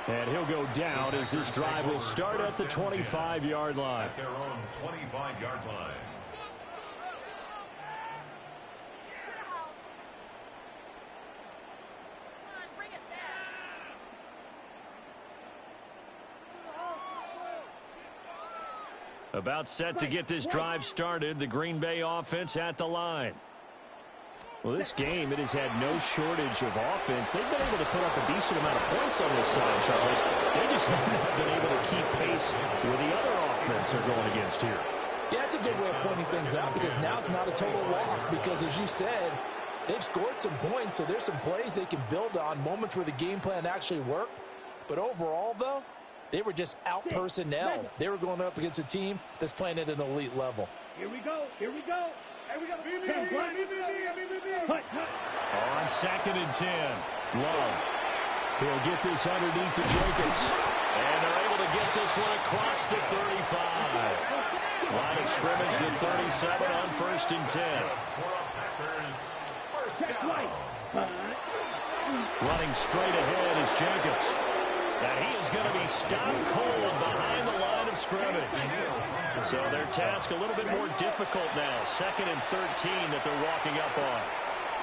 And he'll go down as this drive will start at the 25-yard line. At their own 25-yard line. About set to get this drive started. The Green Bay offense at the line. Well, this game, it has had no shortage of offense. They've been able to put up a decent amount of points on this side, Charles. They just haven't been able to keep pace with the other offense they're going against here. Yeah, it's a good way of pointing things out because now it's not a total loss because, as you said, they've scored some points, so there's some plays they can build on, moments where the game plan actually worked. But overall, though, they were just out-personnel. They were going up against a team that's playing at an elite level. Here we go. Here we go. Here we go. 10 black. On 2nd and 10, Love. He'll get this underneath to Jacobs. And they're able to get this one across the 35. Line of scrimmage, the 37 on 1st and 10. Running straight ahead is Jacobs. And he is going to be stopped cold behind the line of scrimmage. So their task a little bit more difficult now. 2nd and 13 that they're walking up on.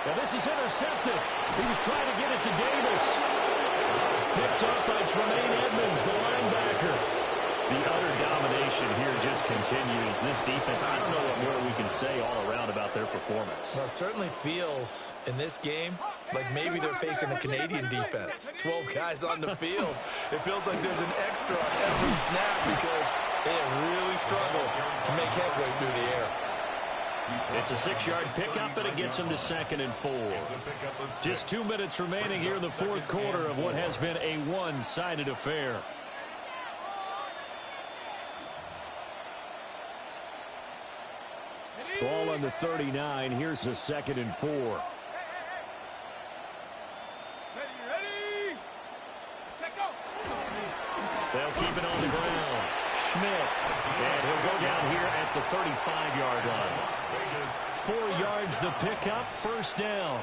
Now this is intercepted. He was trying to get it to Davis. Picked up by Tremaine Edmonds, the linebacker. The utter domination here just continues. This defense, I don't know what more we can say all around about their performance. Well, it certainly feels in this game like maybe they're facing a Canadian defense. 12 guys on the field. It feels like there's an extra on every snap because they have really struggled to make headway through the air. It's a 6-yard pickup, and it gets them to 2nd and 4. Just 2 minutes remaining here in the 4th quarter of what has been a one-sided affair. Ball on the 39. Here's the 2nd and 4. Ready? Check go. They'll keep it on the ground. Schmidt. And he'll go down here at the 35-yard line. 4 yards the pickup, 1st down.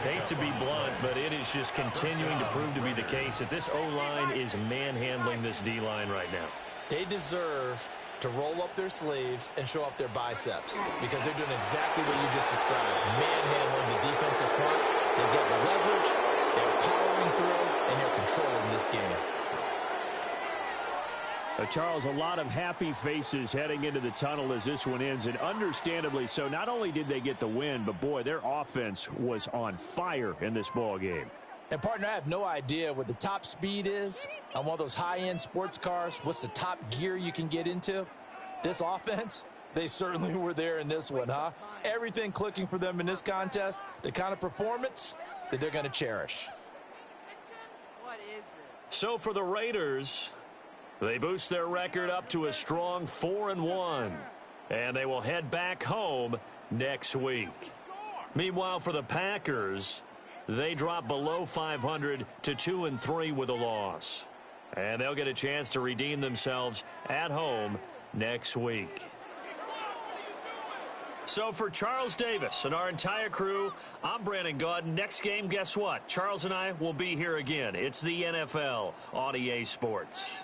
Hate to be blunt, but it is just continuing to prove to be the case that this O-line is manhandling this D-line right now. They deserve to roll up their sleeves and show up their biceps because they're doing exactly what you just described. Manhandling the defensive front. They've got the leverage, they're powering through, and they're controlling this game. Charles, a lot of happy faces heading into the tunnel as this one ends, and understandably so. Not only did they get the win, but boy, their offense was on fire in this ball game. And, partner, I have no idea what the top speed is on one of those high-end sports cars. What's the top gear you can get into? This offense, they certainly were there in this one, huh? Everything clicking for them in this contest, the kind of performance that they're going to cherish. So for the Raiders, they boost their record up to a strong 4-1. And they will head back home next week. Meanwhile, for the Packers, they drop below 500 to 2-3 with a loss. And they'll get a chance to redeem themselves at home next week. So for Charles Davis and our entire crew, I'm Brandon Gaudin. Next game, guess what? Charles and I will be here again. It's the NFL on EA Sports.